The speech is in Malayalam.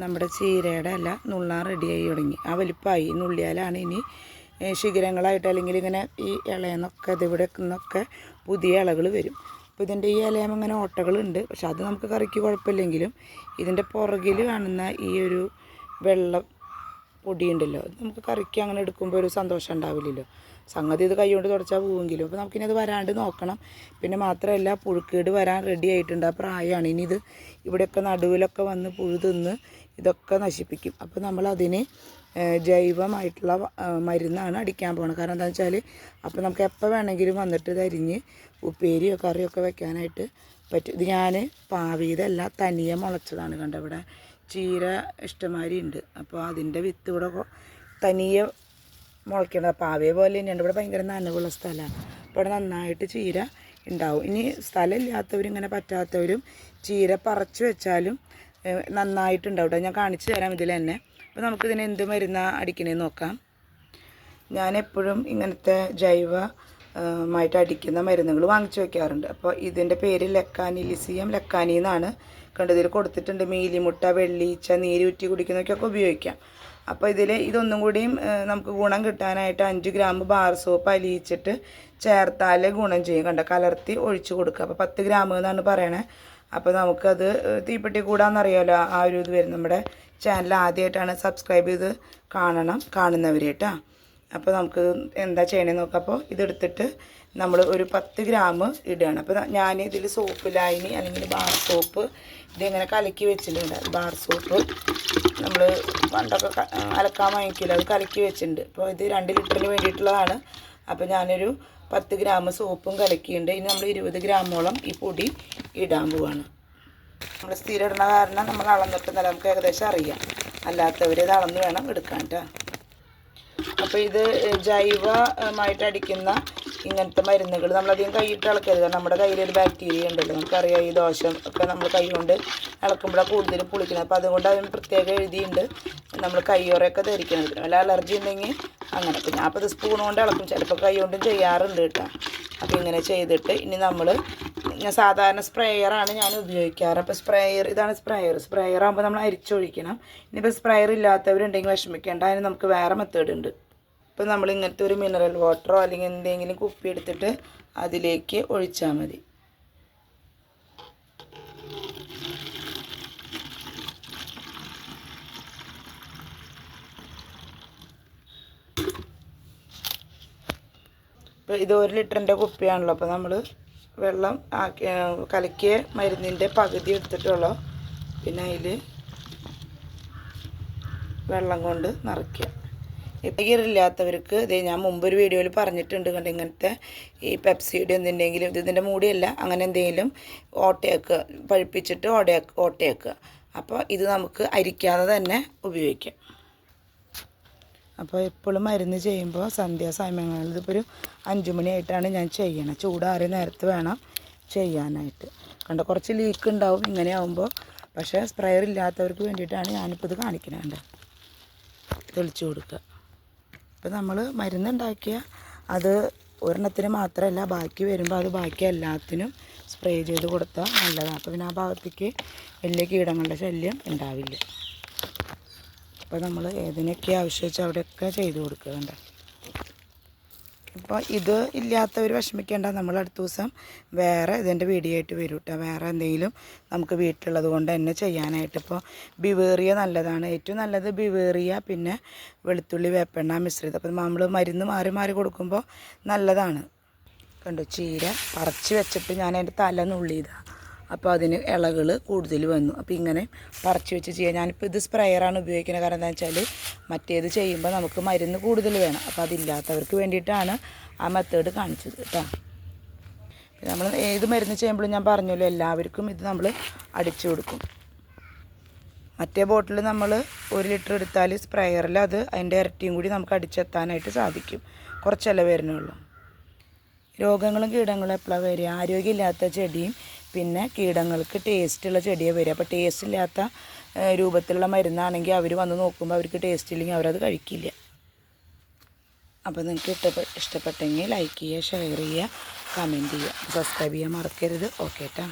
നമ്മുടെ ചീരയുടെ ഇല നുള്ളാൻ റെഡിയായി തുടങ്ങി. ആ വലിപ്പമായി നുള്ളിയാലാണ് ഇനി ശിഖരങ്ങളായിട്ട് അല്ലെങ്കിൽ ഇങ്ങനെ ഈ ഇലയെന്നൊക്കെ ഇതിവിടെ നിന്നൊക്കെ പുതിയ ഇലകൾ വരും. അപ്പോൾ ഇതിൻ്റെ ഈ ഇലയം അങ്ങനെ ഓട്ടകളുണ്ട്. പക്ഷെ അത് നമുക്ക് കറിക്ക് കുഴപ്പമില്ലെങ്കിലും ഇതിൻ്റെ പുറകിൽ കാണുന്ന ഈ ഒരു വെള്ള പൊടിയുണ്ടല്ലോ, അത് നമുക്ക് കറിക്ക് അങ്ങനെ എടുക്കുമ്പോൾ ഒരു സന്തോഷം ഉണ്ടാവില്ലല്ലോ. സംഗതി ഇത് കൈകൊണ്ട് തുടച്ചാൽ പോവുമെങ്കിലും അപ്പോൾ നമുക്കിനി അത് വരാണ്ട് നോക്കണം. പിന്നെ മാത്രമല്ല പുഴുക്കേട് വരാൻ റെഡി ആയിട്ടുണ്ട്. ആ പ്രായമാണ്. ഇനി ഇത് ഇവിടെയൊക്കെ നടുവിലൊക്കെ വന്ന് പുഴു തിന്ന് ഇതൊക്കെ നശിപ്പിക്കും. അപ്പോൾ നമ്മളതിന് ജൈവമായിട്ടുള്ള മരുന്നാണ് അടിക്കാൻ പോകുന്നത്. കാരണം എന്താണെന്ന് വെച്ചാൽ അപ്പോൾ നമുക്ക് എപ്പോൾ വേണമെങ്കിലും വന്നിട്ട് ഇത് അരിഞ്ഞ് ഉപ്പേരിയോ കറിയൊക്കെ വെക്കാനായിട്ട് പറ്റും. ഇത് ഞാൻ പാവിയതല്ല, തനിയെ മുളച്ചതാണ്. കണ്ട ഇവിടെ ചീര ഇഷ്ടമാതിരി ഉണ്ട്. അപ്പോൾ അതിൻ്റെ വിത്ത് ഇവിടെ തനിയെ മുളയ്ക്കേണ്ടത്. പാവയെ പോലെ തന്നെയുണ്ട്. ഇവിടെ ഭയങ്കര നനവുള്ള സ്ഥലമാണ്. അപ്പോൾ ഇവിടെ നന്നായിട്ട് ചീര ഉണ്ടാവും. ഇനി സ്ഥലമില്ലാത്തവരും ഇങ്ങനെ പറ്റാത്തവരും ചീര പറിച്ച് വെച്ചാലും നന്നായിട്ടുണ്ടാവും. ഞാൻ കാണിച്ചു തരാം ഇതിൽ തന്നെ. അപ്പോൾ നമുക്കിതിന് എന്ത് മരുന്നാണ് അടിക്കണേന്ന് നോക്കാം. ഞാനെപ്പോഴും ഇങ്ങനത്തെ ജൈവമായിട്ട് അടിക്കുന്ന മരുന്നുകൾ വാങ്ങിച്ചു വയ്ക്കാറുണ്ട്. അപ്പോൾ ഇതിൻ്റെ പേര് ലെക്കാനിലിസിയം ലെക്കാനി എന്നാണ്. കണ്ടതിൽ കൊടുത്തിട്ടുണ്ട്. മീലിമുട്ട, വെള്ളീച്ച, നീരൂറ്റി കുടിക്കുന്നതൊക്കെ ഉപയോഗിക്കാം. അപ്പോൾ ഇതൊന്നും കൂടിയും നമുക്ക് ഗുണം കിട്ടാനായിട്ട് 5 ഗ്രാം ബാർ സോപ്പ് അലിയിച്ചിട്ട് ചേർത്താൽ ഗുണം ചെയ്യും. കണ്ട കലർത്തി ഒഴിച്ച് കൊടുക്കുക. അപ്പോൾ 10 ഗ്രാം എന്നാണ് പറയണേ. അപ്പോൾ നമുക്കത് തീപ്പെട്ടി കൂടാന്നറിയാമല്ലോ. ആ ഒരു ഇത് വരും. നമ്മുടെ ചാനൽ ആദ്യമായിട്ടാണ് സബ്സ്ക്രൈബ് ചെയ്ത് കാണുന്നവർ കേട്ടോ. അപ്പോൾ നമുക്ക് എന്താ ചെയ്യണമെന്ന് നോക്കാം. അപ്പോൾ ഇതെടുത്തിട്ട് നമ്മൾ ഒരു 10 ഗ്രാം ഇടുകയാണ്. അപ്പോൾ ഞാൻ ഇതിൽ സോപ്പ് ലായനി അല്ലെങ്കിൽ ബാർ സോപ്പ് ഇതിങ്ങനെ കലക്കി വെച്ചിട്ടുണ്ട്. ബാർ സോപ്പ് നമ്മൾ പണ്ടൊക്കെ അലക്കാൻ വാങ്ങിക്കില്ല, അത് കലക്കി വെച്ചിട്ടുണ്ട്. അപ്പോൾ ഇത് 2 ലിറ്ററിന് വേണ്ടിയിട്ടുള്ളതാണ്. അപ്പോൾ ഞാനൊരു 10 ഗ്രാം സോപ്പും കലക്കിയിട്ടുണ്ട്. ഇനി നമ്മൾ 20 ഗ്രാമോളം ഈ പൊടി ഇടാൻ പോവാണ്. നമ്മൾ സ്ഥിരം ഇടുന്ന കാരണം നമ്മൾ അളന്നിട്ടുന്നല്ല, നമുക്ക് ഏകദേശം അറിയാം. അല്ലാത്തവർ ഇത് അളന്ന് വേണം എടുക്കാൻ കേട്ടോ. അപ്പോൾ ഇത് ജൈവമായിട്ട് അടിക്കുന്ന ഇങ്ങനത്തെ മരുന്നുകൾ നമ്മളധികം കൈയിട്ട് ഇളക്കരുത്. കാരണം നമ്മുടെ കയ്യിലൊരു ബാക്ടീരിയ ഉണ്ടല്ലോ, നമുക്കറിയാം. ഈ ദോഷം ഒക്കെ നമ്മൾ കൈ കൊണ്ട് ഇളക്കുമ്പോഴാണ് കൂടുതലും പുളിക്കുന്നത്. അപ്പോൾ അതുകൊണ്ട് അതിന് പ്രത്യേകം എഴുതിയിട്ടുണ്ട് നമ്മൾ കൈയോറയൊക്കെ ധരിക്കണം. വല്ല അലർജി ഉണ്ടെങ്കിൽ അങ്ങനെ. പിന്നെ അപ്പോൾ ഇത് സ്പൂൺ കൊണ്ട് ഇളക്കും, ചിലപ്പോൾ കൈ കൊണ്ടും ചെയ്യാറുണ്ട് കേട്ടോ. അപ്പോൾ ഇങ്ങനെ ചെയ്തിട്ട് ഇനി ഞാൻ സാധാരണ സ്പ്രേയറാണ് ഞാൻ ഉപയോഗിക്കാറ്. അപ്പോൾ ഇതാണ് സ്പ്രേയർ ആകുമ്പോൾ നമ്മൾ അരിച്ചൊഴിക്കണം. ഇനിയിപ്പോൾ സ്പ്രേയർ ഇല്ലാത്തവരുണ്ടെങ്കിൽ വിഷമിക്കേണ്ട, അതിന് നമുക്ക് വേറെ മെത്തേഡ് ഉണ്ട്. ഇപ്പോൾ നമ്മൾ ഇങ്ങനത്തെ ഒരു മിനറൽ വാട്ടറോ അല്ലെങ്കിൽ എന്തെങ്കിലും കുപ്പി എടുത്തിട്ട് അതിലേക്ക് ഒഴിച്ചാൽ മതി. ഇപ്പോൾ ഇത് 1 ലിറ്ററിൻ്റെ കുപ്പിയാണല്ലോ. അപ്പോൾ നമ്മൾ വെള്ളം കലക്കിയ മരുന്നിൻ്റെ പകുതി എടുത്തിട്ടുള്ളൂ. പിന്നെ അതിൽ വെള്ളം കൊണ്ട് നിറയ്ക്കുക. ഇല്ലാത്തവർക്ക് ഇത് ഞാൻ മുമ്പൊരു വീഡിയോയിൽ പറഞ്ഞിട്ടുണ്ട്. കണ്ട് ഇങ്ങനത്തെ ഈ പെപ്സിയുടെ എന്തിൻ്റെങ്കിലും ഇതിൻ്റെ മൂടിയല്ല, അങ്ങനെ എന്തെങ്കിലും ഓട്ടയാക്കുക, പഴുപ്പിച്ചിട്ട് ഓട്ടയാക്കുക. അപ്പോൾ ഇത് നമുക്ക് അരിക്കാതെ തന്നെ ഉപയോഗിക്കാം. അപ്പോൾ എപ്പോഴും മരുന്ന് ചെയ്യുമ്പോൾ സന്ധ്യാസമയങ്ങളിൽ ഇതിപ്പോൾ ഒരു 5 മണിയായിട്ടാണ് ഞാൻ ചെയ്യണത്. ചൂടാറിയ നേരത്ത് വേണം ചെയ്യാനായിട്ട്. കണ്ട കുറച്ച് ലീക്ക് ഉണ്ടാവും ഇങ്ങനെ ആകുമ്പോൾ. പക്ഷേ സ്പ്രെയർ ഇല്ലാത്തവർക്ക് വേണ്ടിയിട്ടാണ് ഞാനിപ്പോൾ ഇത് കാണിക്കുന്നത്. തെളിച്ച് കൊടുക്കുക. അപ്പോൾ നമ്മൾ മരുന്നുണ്ടാക്കിയ അത് ഒരെണ്ണത്തിന് മാത്രമല്ല, ബാക്കി വരുമ്പോൾ അത് ബാക്കി എല്ലാത്തിനും സ്പ്രേ ചെയ്ത് കൊടുത്താൽ നല്ലതാണ്. അപ്പോൾ പിന്നെ ആ ഭാഗത്തേക്ക് വലിയ കീടങ്ങളുടെ ശല്യം ഉണ്ടാവില്ല. അപ്പോൾ നമ്മൾ ഏതിനൊക്കെ ആവശ്യം വെച്ചാൽ അവിടെയൊക്കെ ചെയ്ത് കൊടുക്കുന്നുണ്ട്. അപ്പോൾ ഇത് ഇല്ലാത്തവർ വിഷമിക്കേണ്ട, നമ്മൾ അടുത്ത ദിവസം വേറെ ഇതിൻ്റെ വീഡിയോ ആയിട്ട് വരും കേട്ടോ. വേറെ എന്തെങ്കിലും നമുക്ക് വീട്ടിലുള്ളത് കൊണ്ട് തന്നെ ചെയ്യാനായിട്ട്. ഇപ്പോൾ ബിവേറിയ നല്ലതാണ്, ഏറ്റവും നല്ലത് ബിവേറിയ, പിന്നെ വെളുത്തുള്ളി വേപ്പെണ്ണ മിശ്രിതം. അപ്പോൾ നമ്മൾ മരുന്ന് മാറി മാറി കൊടുക്കുമ്പോൾ നല്ലതാണ്. കണ്ടു, ചീര പറിച്ച് വെച്ചിട്ട് ഞാൻ അതിൻ്റെ തല നുള്ളിയതാണ്. അപ്പോൾ അതിന് ഇലകൾ കൂടുതൽ വന്നു. അപ്പോൾ ഇങ്ങനെ പറിച്ച് വെച്ച് ചെയ്യാം. ഞാനിപ്പോൾ ഇത് സ്പ്രേയറാണ് ഉപയോഗിക്കുന്നത്. കാരണം എന്താ വെച്ചാൽ മറ്റേത് ചെയ്യുമ്പോൾ നമുക്ക് മരുന്ന് കൂടുതൽ വേണം. അപ്പോൾ അതില്ലാത്തവർക്ക് വേണ്ടിയിട്ടാണ് ആ മെത്തേഡ് കാണിച്ചത് കേട്ടോ. നമ്മൾ ഏത് മരുന്ന് ചെയ്യുമ്പോഴും ഞാൻ പറഞ്ഞല്ലോ, എല്ലാവർക്കും ഇത് നമ്മൾ അടിച്ചു കൊടുക്കും. മറ്റേ ബോട്ടിൽ നമ്മൾ 1 ലിറ്റർ എടുത്താൽ സ്പ്രേയറിൽ അത് അതിൻ്റെ ഇരട്ടിയും കൂടി നമുക്ക് അടിച്ചെത്താനായിട്ട് സാധിക്കും. കുറച്ചല്ലേ വരുന്നുള്ളൂ. രോഗങ്ങളും കീടങ്ങളും എപ്പോഴാണ് വരിക? ആരോഗ്യമില്ലാത്ത ചെടിയും പിന്നെ കീടങ്ങൾക്ക് ടേസ്റ്റുള്ള ചെടിയാണ് വരിക. അപ്പോൾ ടേസ്റ്റ് ഇല്ലാത്ത രൂപത്തിലുള്ള മരുന്നാണെങ്കിൽ അവർ വന്ന് നോക്കുമ്പോൾ അവർക്ക് ടേസ്റ്റ് ഇല്ലെങ്കിൽ അവരത് കഴിക്കില്ല. അപ്പോൾ നിങ്ങൾക്ക് ഇഷ്ടപ്പെട്ടെങ്കിൽ ലൈക്ക് ചെയ്യുക, ഷെയർ ചെയ്യുക, കമൻറ്റ് ചെയ്യുക, സബ്സ്ക്രൈബ് ചെയ്യാൻ മറക്കരുത്. ഓക്കെ ട്ടാ.